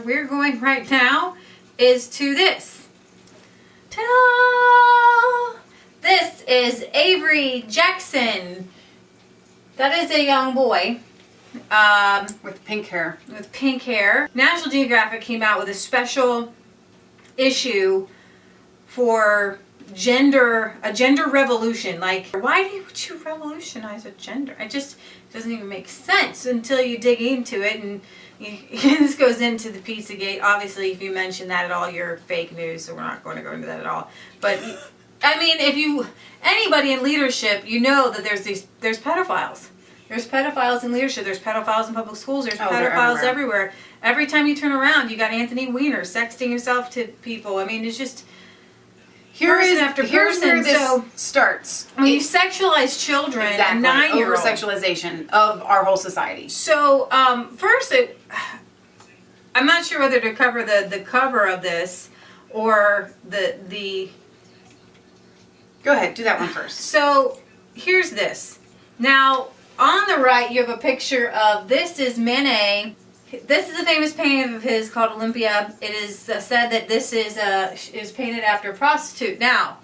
we're going right now is to this. Ta-da! This is Avery Jackson. That is a young boy. With pink hair. With pink hair. National Geographic came out with a special issue for a gender revolution. Like, why would you revolutionize a gender? It just doesn't even make sense until you dig into it. And this goes into the Pizzagate. Obviously, if you mention that at all, you're fake news, so we're not going to go into that at all. But I mean, anybody in leadership, you know that there's pedophiles. There's pedophiles in leadership. There's pedophiles in public schools. There's pedophiles everywhere. Every time you turn around, you got Anthony Weiner sexting himself to people. I mean, it's just person after person. Here's where this starts. When you sexualize children, exactly, a 9-year-old. Over-sexualization of our whole society. So, first, I'm not sure whether to cover the cover of this or the. Go ahead, do that one first. So, here's this. Now, on the right, you have a picture of, this is Manet. This is a famous painting of his called Olympia. It is said that this is painted after a prostitute. Now,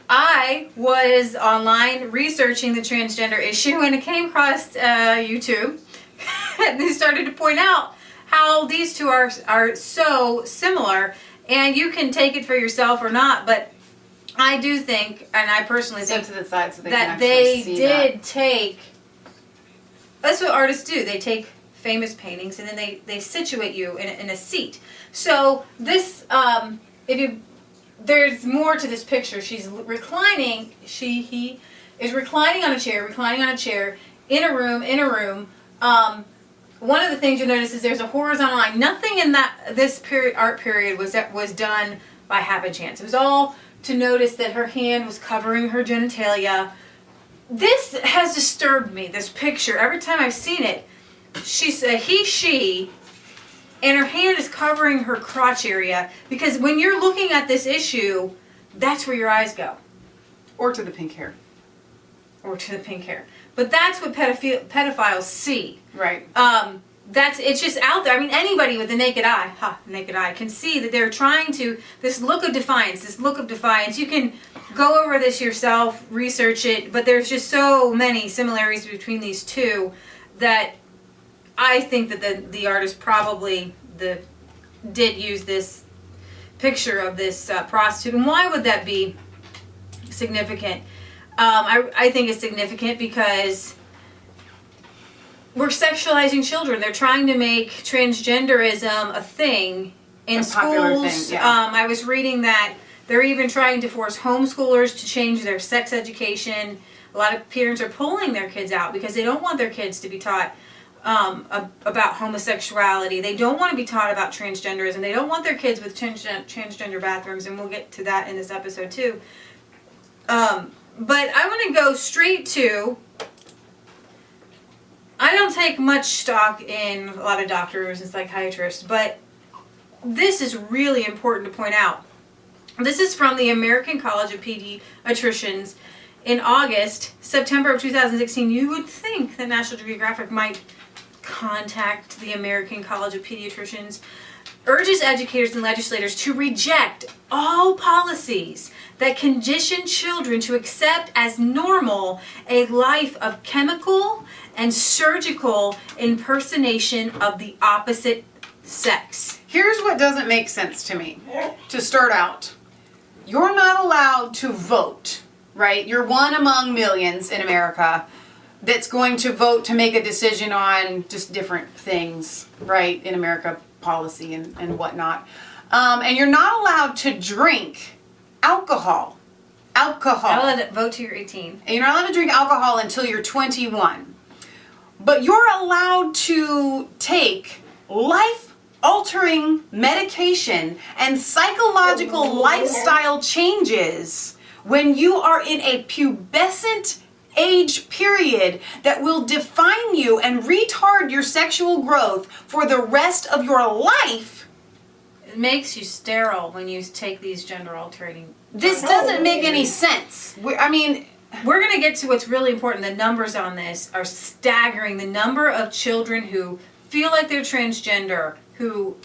I was online researching the transgender issue, and I came across YouTube, and they started to point out how these two are so similar, and you can take it for yourself or not, but I do think, and I personally think, to the side so that they did take. That's what artists do. They take famous paintings and then they situate you in a seat. So this, there's more to this picture. She's reclining. He is reclining on a chair in a room. One of the things you'll notice is there's a horizontal line. Nothing in this art period was done by happen chance. It was all to notice that her hand was covering her genitalia. This has disturbed me, this picture. Every time I've seen it, she's a she, and her hand is covering her crotch area, because when you're looking at this issue, that's where your eyes go. Or to the pink hair. But that's what pedophiles see. Right. It's just out there. I mean, anybody with a naked eye can see that they're trying to, this look of defiance. You can go over this yourself, research it, but there's just so many similarities between these two that I think that the artist probably did use this picture of this prostitute. And why would that be significant? I think it's significant because we're sexualizing children. They're trying to make transgenderism a thing in schools. Thing, yeah. I was reading that they're even trying to force homeschoolers to change their sex education. A lot of parents are pulling their kids out because they don't want their kids to be taught about homosexuality. They don't want to be taught about transgenderism. They don't want their kids with transgender bathrooms, and we'll get to that in this episode too. But I want to go straight to, I don't take much stock in a lot of doctors and psychiatrists, but this is really important to point out. This is from the American College of Pediatricians in September of 2016. You would think that National Geographic might contact the American College of Pediatricians. Urges educators and legislators to reject all policies that condition children to accept as normal a life of chemical and surgical impersonation of the opposite sex. Here's what doesn't make sense to me. To start out, you're not allowed to vote, right? You're one among millions in America that's going to vote to make a decision on just different things, right, in America, policy and whatnot. And you're not allowed to drink alcohol. You're allowed to vote till you're 18. And you're not allowed to drink alcohol until you're 21. But you're allowed to take life-altering medication and psychological lifestyle changes when you are in a pubescent age period that will define you and retard your sexual growth for the rest of your life. It makes you sterile when you take these gender-altering. This doesn't make any sense. We're going to get to what's really important. The numbers on this are staggering. The number of children who feel like they're transgender, who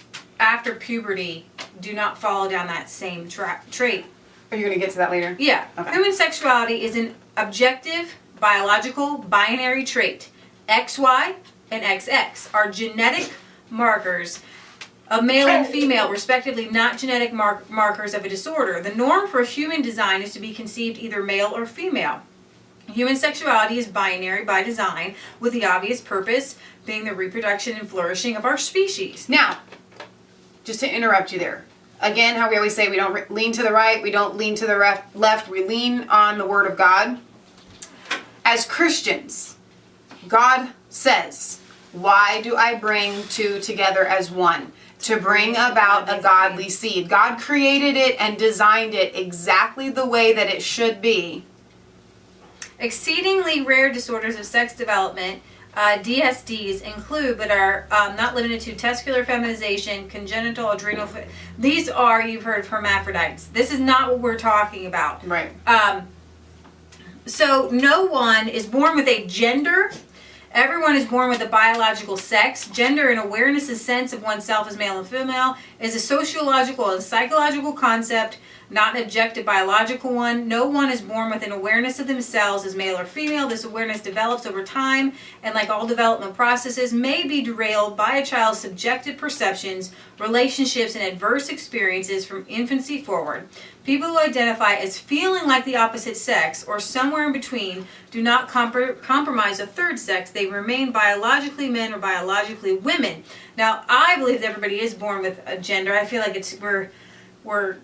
after puberty do not follow down that same trait. Are you going to get to that later? Yeah. Okay. Human sexuality is an objective, biological, binary trait. XY and XX are genetic markers of male and female, respectively, not genetic markers of a disorder. The norm for human design is to be conceived either male or female. Human sexuality is binary by design, with the obvious purpose being the reproduction and flourishing of our species. Now, just to interrupt you there. Again, how we always say we don't lean to the right, we don't lean to the left, we lean on the Word of God. As Christians, God says, why do I bring two together as one? To bring about a godly seed. God created it and designed it exactly the way that it should be. Exceedingly rare disorders of sex development, DSDs, include but are not limited to testicular feminization, congenital adrenal. These are, you've heard of hermaphrodites. This is not what we're talking about. Right. So no one is born with a gender. Everyone is born with a biological sex. Gender and awareness of sense of oneself as male and female is a sociological and psychological concept, not an objective biological one. No one is born with an awareness of themselves as male or female. This awareness develops over time and, like all development processes, may be derailed by a child's subjective perceptions, relationships, and adverse experiences from infancy forward. People who identify as feeling like the opposite sex or somewhere in between do not compromise a third sex. They remain biologically men or biologically women. Now, I believe that everybody is born with a gender. I feel like we're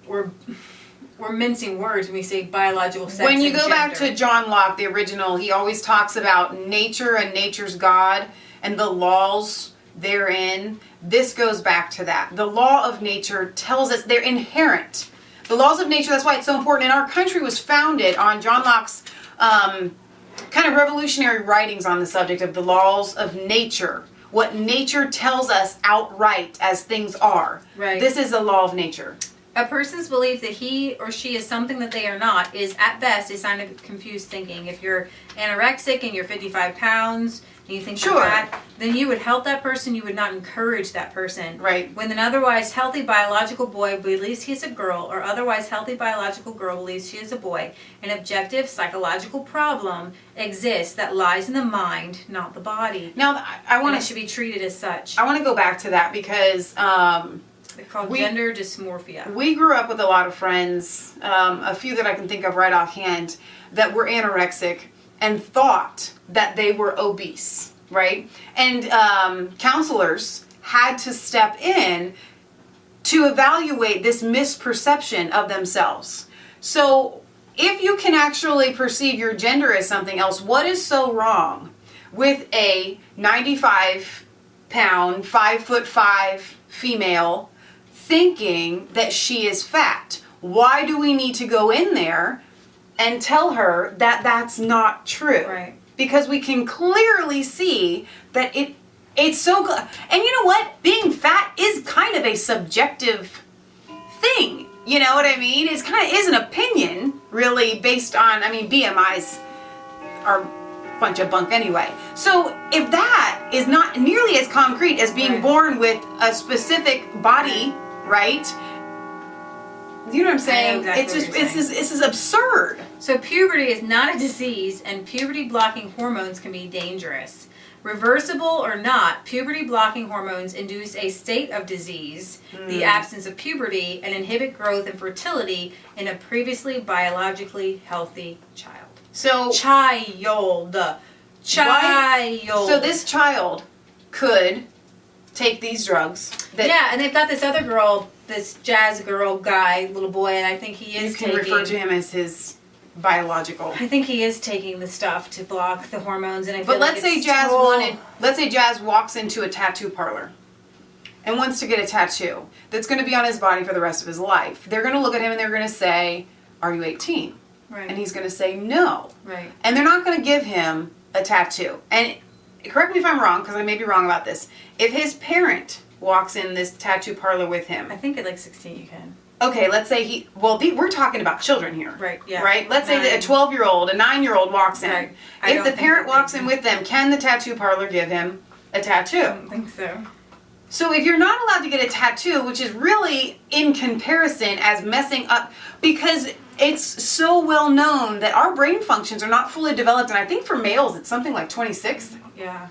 mincing words when we say biological sex. When you and go gender. back to John Locke, the original, he always talks about nature and nature's God and the laws therein. This goes back to that. The law of nature tells us they're inherent. The laws of nature, that's why it's so important. And our country was founded on John Locke's kind of revolutionary writings on the subject of the laws of nature. What nature tells us outright as things are. Right. This is a law of nature. A person's belief that he or she is something that they are not is, at best, a sign of confused thinking. If you're anorexic and you're 55 pounds and you think Sure. you're fat, then you would help that person. You would not encourage that person. Right. When an otherwise healthy biological boy believes he's a girl, or otherwise healthy biological girl believes she is a boy, an objective psychological problem exists that lies in the mind, not the body. Now, I want And it to should be treated as such. I want to go back to that because They're called gender dysmorphia. we grew up with a lot of friends, a few that I can think of right offhand, that were anorexic and thought that they were obese, right? And counselors had to step in to evaluate this misperception of themselves. So if you can actually perceive your gender as something else, what is so wrong with a 95-pound, 5'5" female thinking that she is fat? Why do we need to go in there and tell her that that's not true? Right. Because we can clearly see that it's so good. And you know what? Being fat is kind of a subjective thing. You know what I mean? It's kind of is an opinion, really, based on, BMIs are a bunch of bunk anyway. So if that is not nearly as concrete as being Right. born with a specific body, right? You know what I'm saying? exactly It's what just you're saying. this is absurd. So puberty is not a disease, and puberty-blocking hormones can be dangerous. Reversible or not, puberty-blocking hormones induce a state of disease, the absence of puberty, and inhibit growth and fertility in a previously biologically healthy child. So Child. So this child could take these drugs. Yeah, and they've got this other girl, this jazz girl guy, little boy, and I think he You is can refer to him as his biological. I think he is taking the stuff to block the hormones, and I feel But like let's say Jazz walks into a tattoo parlor and wants to get a tattoo that's going to be on his body for the rest of his life. They're going to look at him and they're going to say, "Are you 18?" Right. And he's going to say, "No." Right. And they're not going to give him a tattoo. And correct me if I'm wrong, because I may be wrong about this. If his parent walks in this tattoo parlor with him, I think at like 16 you can. okay, let's say we're talking about children here. Right, yeah. Right? Let's say that a 12-year-old, a 9-year-old walks in. Right. If the parent walks in with them, can the tattoo parlor give him a I tattoo? don't think so. So if you're not allowed to get a tattoo, which is really in comparison as messing up, because it's so well known that our brain functions are not fully developed, and I think for males it's something like 26. Yeah.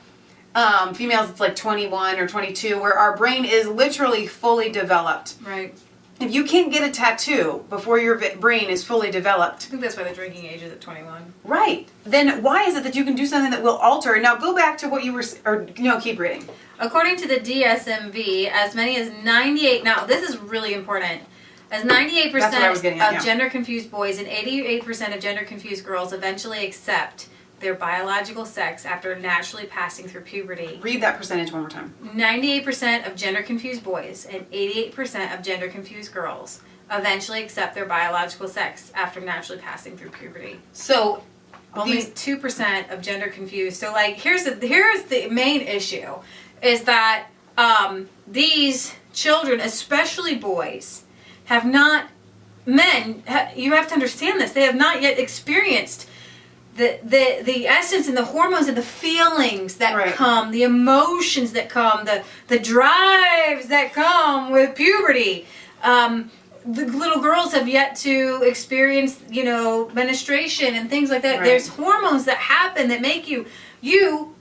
Females it's like 21 or 22, where our brain is literally fully developed. Right. If you can't get a tattoo before your brain is fully developed, I think that's why the drinking age is at 21. right, then why is it that you can do something that will alter? Now go back to what you were, or no, keep reading. According to the DSMV, as many as 98, now this is really important, as 98% That's what I was getting at, of yeah. gender-confused boys and 88% of gender-confused girls eventually accept their biological sex after naturally passing through puberty. Read that percentage one more time. 98% of gender-confused boys and 88% of gender-confused girls eventually accept their biological sex after naturally passing through puberty. So Only 2% of gender-confused. So, like, here's the main issue, is that these children, especially boys, have not, you have to understand this, they have not yet experienced the essence and the hormones and the feelings that Right. come, the emotions that come, the drives that come with puberty. The little girls have yet to experience, menstruation and things like that. Right. There's hormones that happen that make you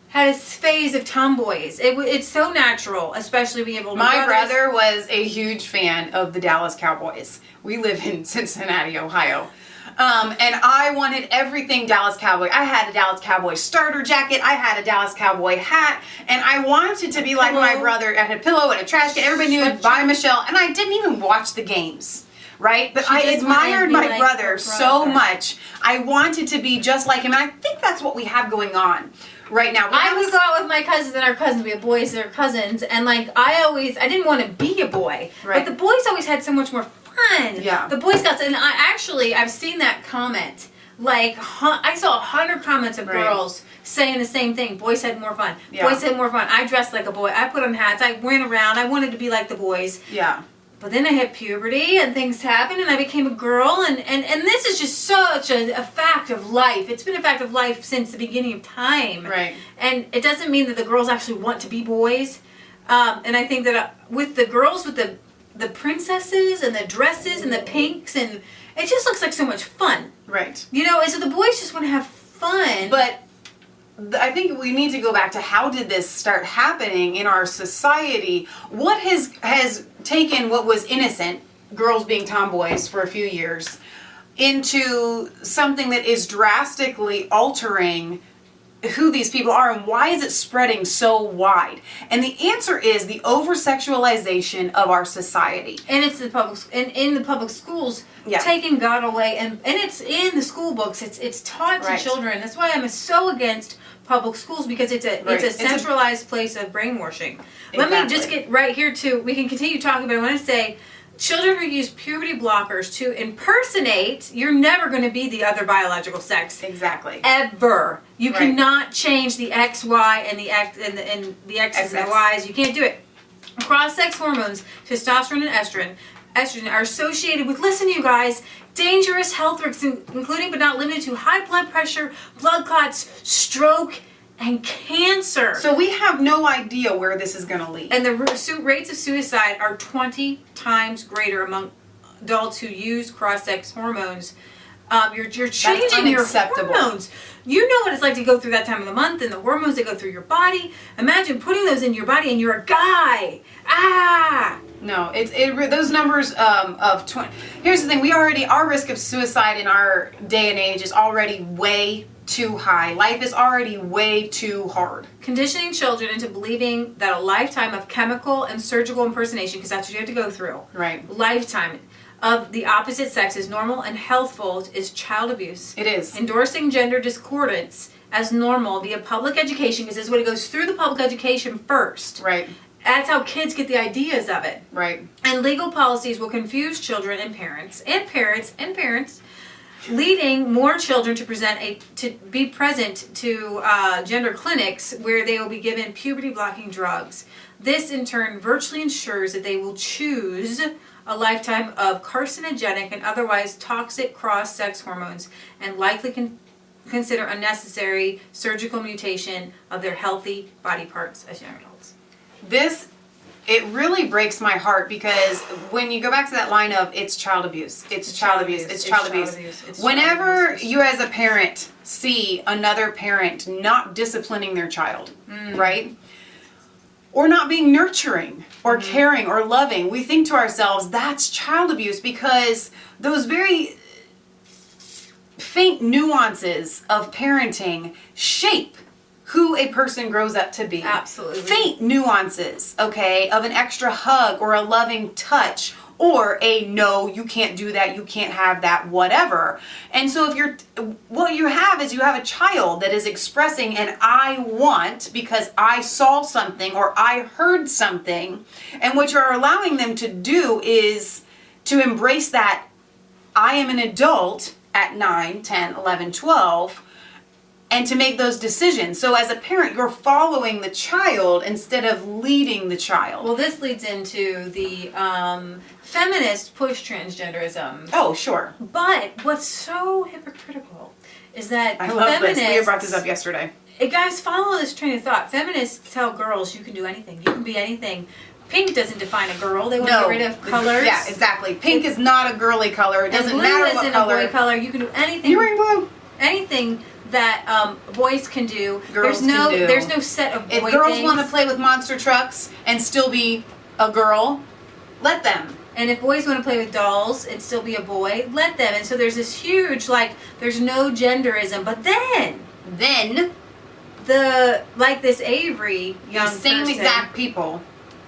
had a phase of tomboys. It's so natural, especially being able to. my brother was a huge fan of the Dallas Cowboys. We live in Cincinnati, Ohio. And I wanted everything Dallas Cowboy. I had a Dallas Cowboy starter jacket. I had a Dallas Cowboy hat. And I wanted to be like my brother. I had a pillow and a trash can. Everybody knew it by Michelle. And I didn't even watch the games. Right? But I just wanted to admired be my like brother her so brother. much. I wanted to be just like him. And I think that's what we have going on right now. I would go out with my cousins and our cousins. We have boys that are cousins. And, like, I didn't want to be a boy. Right. But the boys always had so much more fun. Yeah. The Boy Scouts, and I've seen that comment. Like, I saw 100 comments of Right. girls saying the same thing. Boys had more fun. Yeah. Boys had more fun. I dressed like a boy. I put on hats. I went around. I wanted to be like the boys. Yeah. But then I hit puberty and things happened and I became a girl and this is just such a fact of life. It's been a fact of life since the beginning of time. Right. And it doesn't mean that the girls actually want to be boys. And I think that with the girls, with the princesses and the dresses and the pinks, and it just looks like so much fun. Right. And so the boys just want to have fun. But I think we need to go back to how did this start happening in our society? What has taken what was innocent, girls being tomboys for a few years, into something that is drastically altering who these people are, and why is it spreading so wide? And the answer is the over-sexualization of our society. And it's in the public schools, Yeah. taking God away, and it's in the school books. It's taught to Right. children. That's why I'm so against public schools, because it's a Right. It's a- centralized place of brainwashing. Let me just Exactly. get right here to. We can continue talking, but I want to say, children who use puberty blockers to impersonate, you're never going to be the other biological sex. Exactly. Ever. You Right. cannot change the X, Y, and the X and the X's and the Y's. You can't do it. Cross-sex hormones, testosterone and estrogen are associated with, listen you guys, dangerous health risks, including but not limited to high blood pressure, blood clots, stroke, and cancer. So we have no idea where this is going to lead. And the rates of suicide are 20 times greater among adults who use cross-sex hormones. You're changing your unacceptable. hormones. You know what it's like to go through that time of the month and the hormones that go through your body. Imagine putting those in your body and you're a guy. No, those numbers of 20. Here's the thing: our risk of suicide in our day and age is already way too high. Life is already way too hard. Conditioning children into believing that a lifetime of chemical and surgical impersonation, because that's what you have to go through. Right. Lifetime of the opposite sex is normal and healthful is child abuse. It is. Endorsing gender discordance as normal via public education, because this is what it goes through the public education first. Right. That's how kids get the ideas of it. Right. And legal policies will confuse children and parents, leading more children to be present to gender clinics where they will be given puberty blocking drugs. This in turn virtually ensures that they will choose a lifetime of carcinogenic and otherwise toxic cross-sex hormones and likely consider unnecessary surgical mutation of their healthy body parts as young adults. This It really breaks my heart because when you go back to that line of it's child abuse, it's child abuse, it's child abuse. Whenever you as a parent see another parent not disciplining their child, right? Or not being nurturing or caring or loving, we think to ourselves, that's child abuse, because those very faint nuances of parenting shape who a person grows up to be. Absolutely. Faint nuances, okay, of an extra hug or a loving touch or a no, you can't do that, you can't have that, whatever. And so what you have is you have a child that is expressing an I want because I saw something or I heard something. And what you're allowing them to do is to embrace that I am an adult at 9, 10, 11, 12, and to make those decisions. So as a parent, you're following the child instead of leading the child. Well, this leads into the feminist push transgenderism. Oh, sure. But what's so hypocritical is that I love this. Leah brought this up yesterday. Guys, follow this train of thought. Feminists tell girls you can do anything. You can be anything. Pink doesn't define a girl. They want to get rid of colors. Yeah, exactly. Pink is not a girly color. It doesn't matter what color. Blue isn't a boy color. You can do anything. You're wearing blue. Anything that boys can do. Girls can do. There's no set of boy If girls things. want to play with monster trucks and still be a girl, let them. And if boys want to play with dolls and still be a boy, let them. And so there's this huge, there's no genderism. But then this Avery young person, same exact people.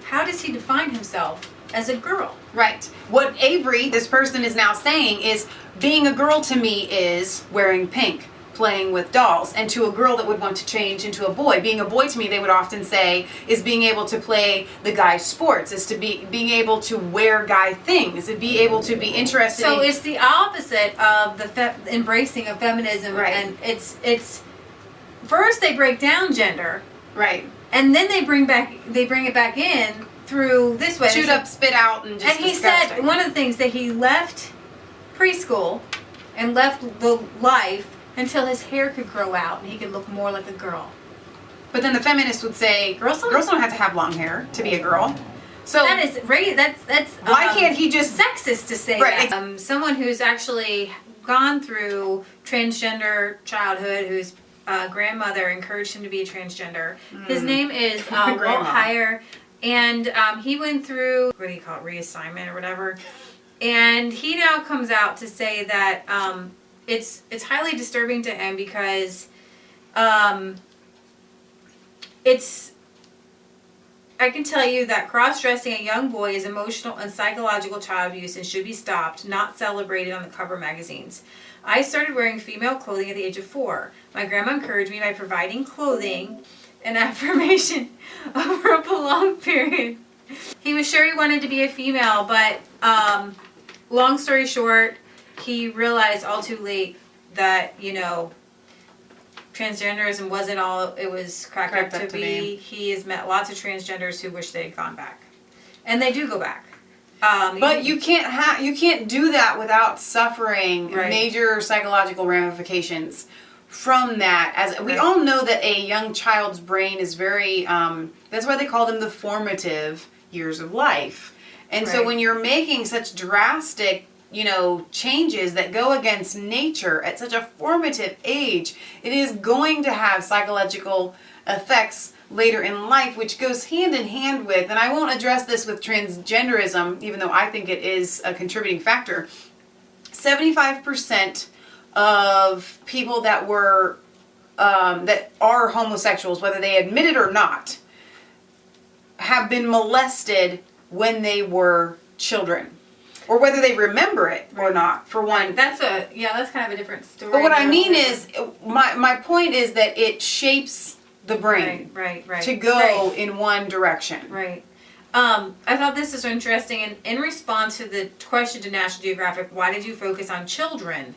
how does he define himself as a girl? Right. What Avery, this person, is now saying is being a girl to me is wearing pink, playing with dolls, and to a girl that would want to change into a boy. Being a boy to me, they would often say, is being able to play the guy sports, is to be being able to wear guy things, and be able to be interested So it's the opposite of the embracing of feminism. Right. And it's first they break down gender. Right. And then they bring it back in through this way. Chewed up, spit out, and just And he disgusting. said one of the things that he left preschool and left the life until his hair could grow out and he could look more like a girl. But then the feminists would say, girls don't have to have long hair to be a girl. So That is that's why can't he just sexist to say Right. that? Someone who's actually gone through transgender childhood, whose grandmother encouraged him to be a transgender. His name is Walt Heyer, and he went through, what do you call it, reassignment or whatever. And he now comes out to say that it's highly disturbing to him because I can tell you that cross-dressing a young boy is emotional and psychological child abuse and should be stopped, not celebrated on the cover magazines. I started wearing female clothing at the age of 4. My grandma encouraged me by providing clothing and affirmation over a prolonged period. He was sure he wanted to be a female, but long story short, he realized all too late that, transgenderism wasn't all it was cracked up to be. He has met lots of transgenders who wish they had gone back. And they do go back. But you can't do that without suffering major psychological ramifications from that. As we all know that a young child's brain is very that's why they call them the formative years of life. And so when you're making such drastic changes that go against nature at such a formative age, it is going to have psychological effects later in life, which goes hand in hand with, and I won't address this with transgenderism, even though I think it is a contributing factor, 75% of people that were, that are homosexuals, whether they admit it or not, have been molested when they were children. Or whether they remember it or not, for one. That's kind of a different story. But what I mean is, my point is that it shapes the brain right. to go in one direction. Right. I thought this was interesting, and in response to the question to National Geographic, why did you focus on children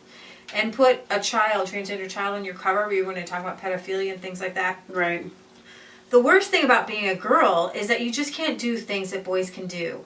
and put a transgender child on your cover where you want to talk about pedophilia and things like that? Right. The worst thing about being a girl is that you just can't do things that boys can do.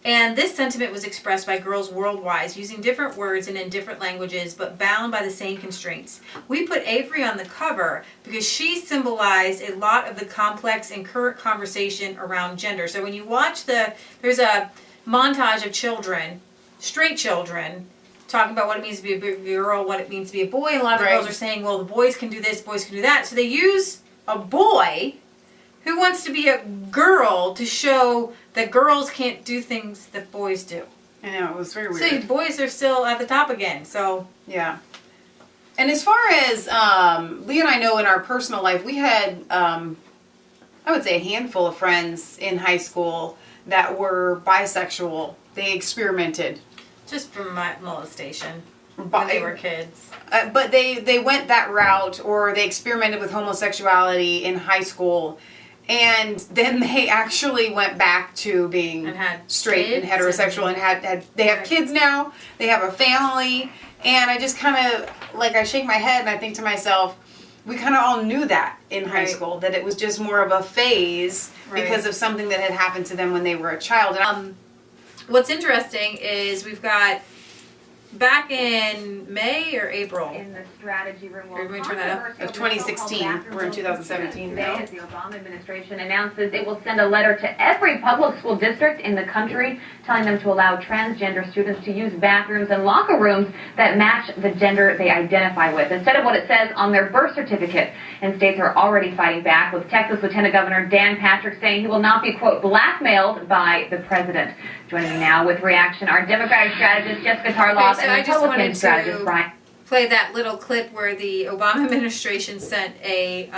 And this sentiment was expressed by girls worldwide using different words and in different languages, but bound by the same constraints. We put Avery on the cover because she symbolized a lot of the complex and current conversation around gender. So when you watch there's a montage of children, straight children, talking about what it means to be a girl, what it means to be a boy, and a lot of the girls are saying, well, the boys can do this, boys can do that. So they use a boy who wants to be a girl to show that girls can't do things that boys do. I know, it was very weird. So boys are still at the top again, so. Yeah. And as far as Lee and I know in our personal life, we had, I would say, a handful of friends in high school that were bisexual. They experimented. Just from my molestation when they were kids. But they went that route, or they experimented with homosexuality in high school. And then they actually went back to being straight and heterosexual, and they have kids now. They have a family, and I just kind of I shake my head and I think to myself, we kind of all knew that in high school, that it was just more of a phase because of something that had happened to them when they were a child. What's interesting is we've got back in May or April. In the strategy room, Are we turn that up? Of 2016. We're in 2017 now. Today, as the Obama administration announces it will send a letter to every public school district in the country telling them to allow transgender students to use bathrooms and locker rooms that match the gender they identify with, instead of what it says on their birth certificate. And states are already fighting back, with Texas Lieutenant Governor Dan Patrick saying he will not be, quote, blackmailed by the president. Joining me now with reaction, our Democratic strategist Jessica Tarloff and Republican strategist Brian. Play that little clip where the Obama administration sent a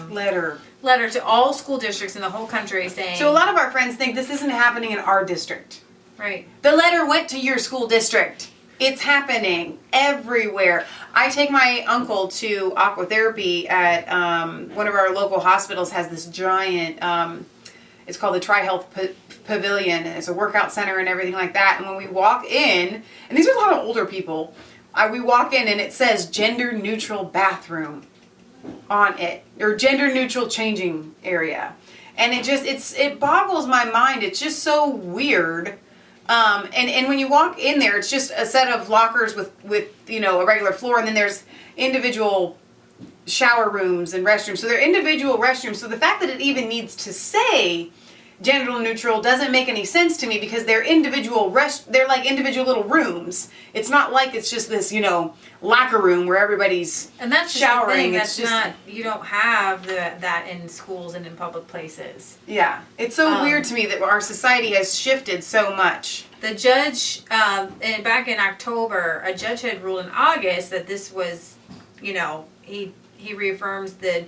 letter to all school districts in the whole country saying. So a lot of our friends think this isn't happening in our district. Right. The letter went to your school district. It's happening everywhere. I take my uncle to aquatherapy at one of our local hospitals. Has this giant. It's called the Tri-Health Pavilion, and it's a workout center and everything like that. And when we walk in, and these are a lot of older people, we walk in and it says gender neutral bathroom on it, or gender neutral changing area. And it boggles my mind. It's just so weird. And when you walk in there, it's just a set of lockers with a regular floor, and then there's individual shower rooms and restrooms. So they're individual restrooms. So the fact that it even needs to say gender neutral doesn't make any sense to me, because they're individual they're like individual little rooms. It's not like it's just this, locker room where everybody's and that's showering. That's just not, you don't have that in schools and in public places. Yeah. It's so weird to me that our society has shifted so much. The judge, back in October, a judge had ruled in August that this was, he reaffirms that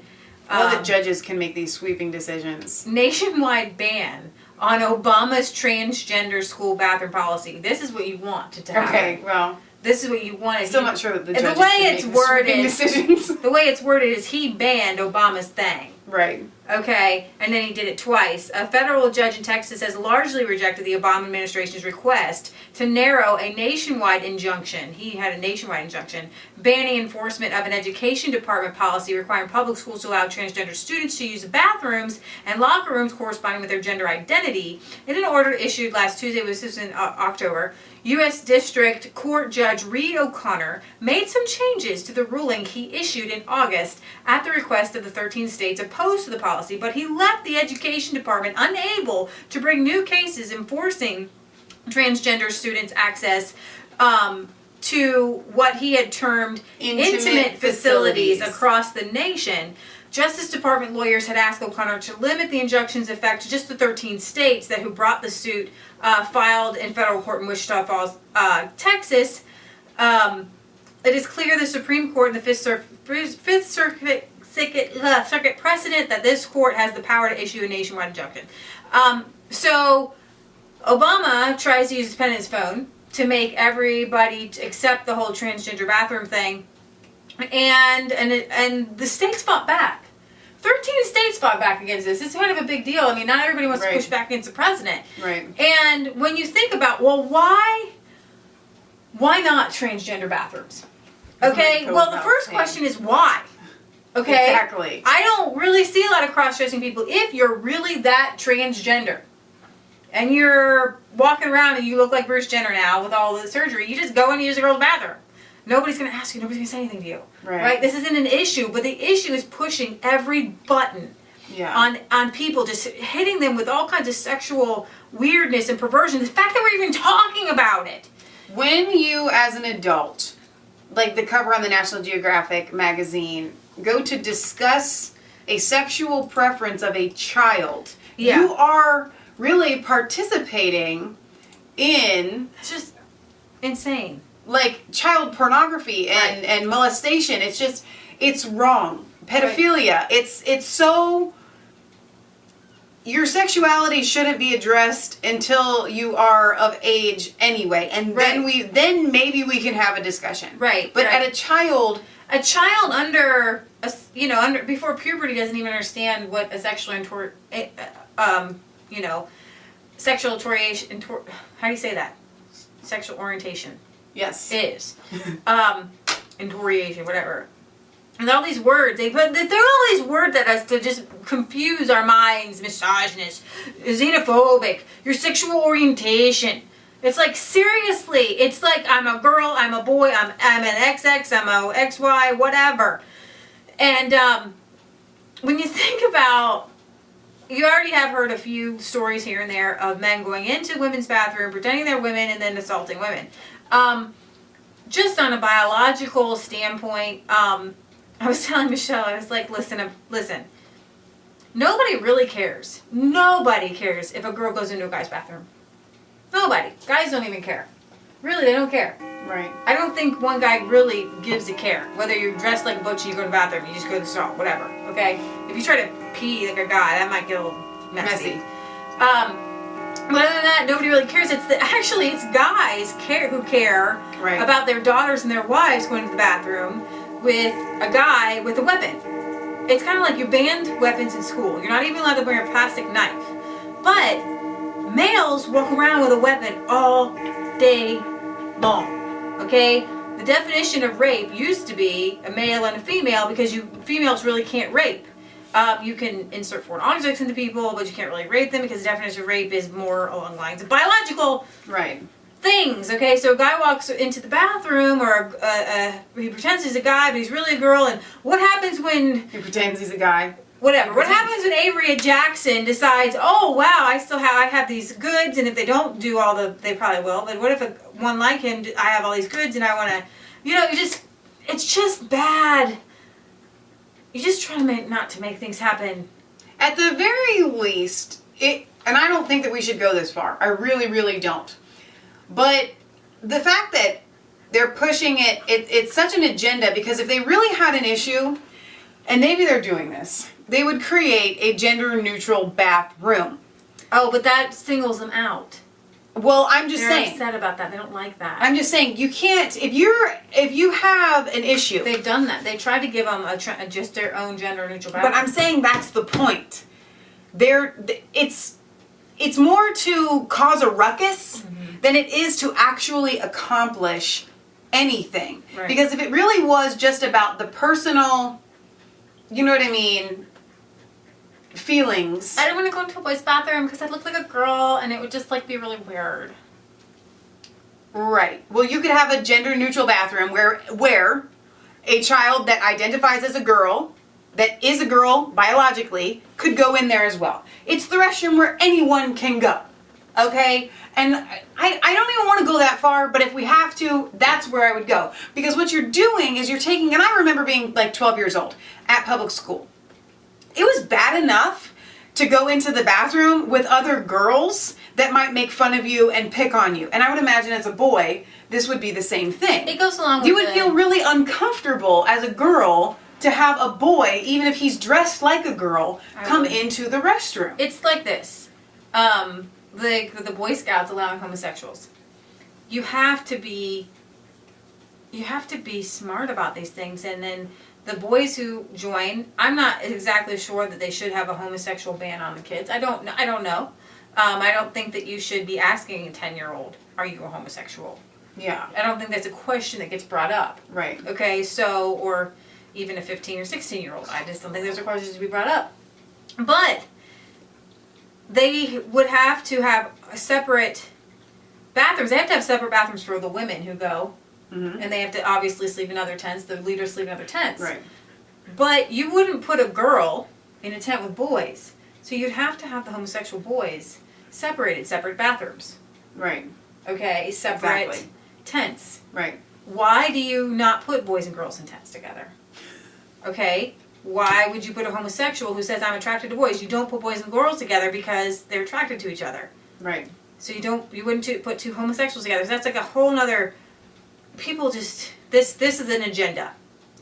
the judges can make these sweeping decisions. Nationwide ban on Obama's transgender school bathroom policy. This is what you want to happen. Okay, well. This is what you want. Still not sure that the judges the way can it's make worded, decisions. The way it's worded is he banned Obama's thing. Right. Okay, and then he did it twice. A federal judge in Texas has largely rejected the Obama administration's request to narrow a nationwide injunction. He had a nationwide injunction banning enforcement of an education department policy requiring public schools to allow transgender students to use bathrooms and locker rooms corresponding with their gender identity. In an order issued last Tuesday, this was in October, U.S. District Court Judge Reed O'Connor made some changes to the ruling he issued in August at the request of the 13 states opposed to the policy, but he left the Education Department unable to bring new cases enforcing transgender students' access to what he had termed intimate facilities across the nation. Justice Department lawyers had asked O'Connor to limit the injunction's effect to just the 13 states who brought the suit filed in federal court in Wichita Falls, Texas. It is clear the Supreme Court and the Fifth Circuit precedent that this court has the power to issue a nationwide injunction. So Obama tries to use his pen and his phone to make everybody accept the whole transgender bathroom thing, and the states fought back. 13 states fought back against this. It's kind of a big deal. I mean, not everybody wants to push back against the president. Right. And when you think about, well, why not transgender bathrooms? Okay, well, the first question is why? Okay? Exactly. I don't really see a lot of cross-dressing people if you're really that transgender. and you're walking around and you look like Bruce Jenner now with all the surgery, you just go and use the girl's bathroom. Nobody's going to ask you. Nobody's going to say anything to you. Right? This isn't an issue, but the issue is pushing every button on people, just hitting them with all kinds of sexual weirdness and perversion. The fact that we're even talking about it. When you, as an adult, like the cover on the National Geographic magazine, go to discuss a sexual preference of a child, you are really participating in... It's just insane. Like child pornography and molestation. It's just, it's wrong. Pedophilia. It's so... Your sexuality shouldn't be addressed until you are of age anyway, and then maybe we can have a discussion. Right. But at a child under before puberty doesn't even understand what a sexual sexual orientation. How do you say that? Sexual orientation. Yes. Is orientation, whatever. And all these words, there are all these words that us to just confuse our minds. Misogynist, xenophobic, your sexual orientation. It's like, seriously, it's like I'm a girl, I'm a boy, I'm an XX, I'm a XY, whatever. And when you think about, you already have heard a few stories here and there of men going into women's bathroom, pretending they're women, and then assaulting women. Just on a biological standpoint, I was telling Michelle, I was like, listen, nobody really cares. Nobody cares if a girl goes into a guy's bathroom. Nobody. Guys don't even care. Really, they don't care. Right. I don't think one guy really gives a care. Whether you're dressed like a butch and you go to the bathroom, you just go to the stall, whatever. Okay? If you try to pee like a guy, that might get a little messy. But other than that, nobody really cares. It's guys who care about their daughters and their wives going to the bathroom with a guy with a weapon. It's kind of like you banned weapons in school. You're not even allowed to bring a plastic knife. But males walk around with a weapon all day long. Okay? The definition of rape used to be a male and a female because females really can't rape. You can insert foreign objects into people, but you can't really rape them because the definition of rape is more along the lines of biological things. Okay, so a guy walks into the bathroom, or he pretends he's a guy, but he's really a girl. And what happens when he pretends he's a guy? Whatever. What happens when Avery Jackson decides, oh wow, I have these goods, and if they don't do all they probably will. But what if one like him, I have all these goods, and I want to, it's just bad. You just try not to make things happen. At the very least, and I don't think that we should go this far. I really, really don't. But the fact that they're pushing it's such an agenda, because if they really had an issue, and maybe they're doing this, they would create a gender-neutral bathroom. Oh, but that singles them out. Well, I'm just saying. They're upset about that. They don't like that. I'm just saying, you can't, if you have an issue. They've done that. They tried to give them just their own gender-neutral bathroom. But I'm saying that's the point. It's more to cause a ruckus than it is to actually accomplish anything. Right. Because if it really was just about the personal, you know what I mean, feelings. I didn't want to go into a boy's bathroom because I'd look like a girl and it would just be really weird. Right. Well, you could have a gender-neutral bathroom where a child that identifies as a girl, that is a girl biologically, could go in there as well. It's the restroom where anyone can go. Okay? And I don't even want to go that far, but if we have to, that's where I would go. Because what you're doing is you're taking, and I remember being 12 years old at public school. It was bad enough to go into the bathroom with other girls that might make fun of you and pick on you. And I would imagine as a boy, this would be the same thing. It goes along with you would feel really uncomfortable as a girl to have a boy, even if he's dressed like a girl, come into the restroom. It's like this. The Boy Scouts allowing homosexuals. You have to be smart about these things, and then the boys who join, I'm not exactly sure that they should have a homosexual ban on the kids. I don't know. I don't think that you should be asking a 10-year-old, are you a homosexual? Yeah. I don't think that's a question that gets brought up. Right. Okay, so, or even a 15 or 16-year-old. I just don't think those are questions to be brought up. But they would have to have a separate bathrooms. They have to have separate bathrooms for the women who go. Mm-hmm. And they have to obviously sleep in other tents. The leaders sleep in other tents. Right. But you wouldn't put a girl in a tent with boys. So you'd have to have the homosexual boys separated, separate bathrooms. Right. Okay, separate Exactly. tents. Right. Why do you not put boys and girls in tents together? Okay, why would you put a homosexual who says I'm attracted to boys? You don't put boys and girls together because they're attracted to each other. Right. So you wouldn't put two homosexuals together. So that's like a whole nother. People just this is an agenda.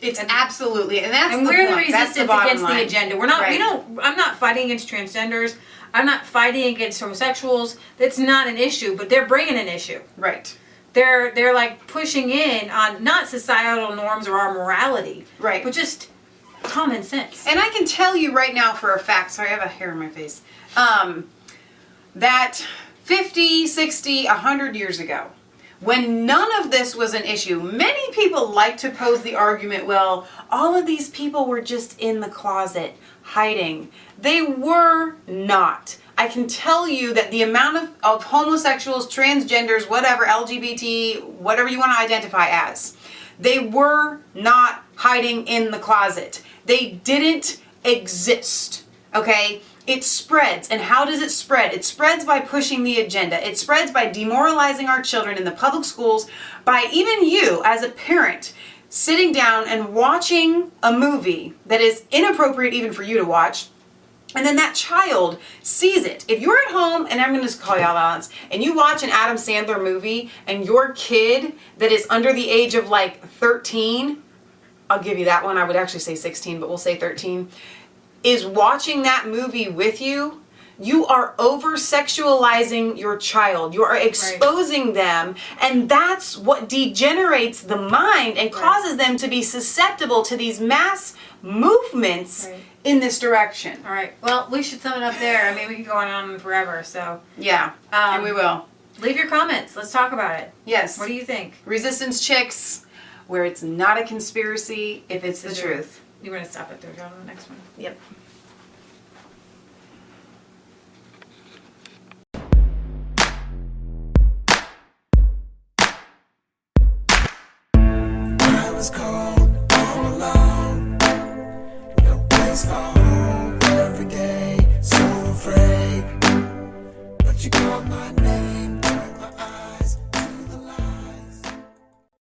It's absolutely, and that's And the we're point. the That's resistance bottom against line. the agenda. We're not. Right. We don't. I'm not fighting against transgenders. I'm not fighting against homosexuals. That's not an issue. But they're bringing an issue. Right. They're like pushing in on not societal norms or our morality. Right. But just common sense. And I can tell you right now for a fact, sorry, I have a hair in my face, that 50, 60, 100 years ago, when none of this was an issue, many people like to pose the argument, well, all of these people were just in the closet, hiding. They were not. I can tell you that the amount of homosexuals, transgenders, whatever, LGBT, whatever you want to identify as, they were not hiding in the closet. They didn't exist, okay? It spreads. And how does it spread? It spreads by pushing the agenda. It spreads by demoralizing our children in the public schools, by even you as a parent sitting down and watching a movie that is inappropriate even for you to watch. And then that child sees it. If you're at home, and I'm going to just call y'all out, and you watch an Adam Sandler movie, and your kid that is under the age of like 13, I'll give you that one, I would actually say 16, but we'll say 13, is watching that movie with you, you are over-sexualizing your child. You are exposing them, and that's what degenerates the mind and causes them to be susceptible to these mass movements in this direction. All right. Well, we should sum it up there. I mean, we could go on forever. So Yeah, and we will. leave your comments. Let's talk about it. Yes. What do you think? Resistance Chicks, where it's not a conspiracy if it's the truth. You want to stop it there? Go on the next one. Yep. I was cold, all alone, no place for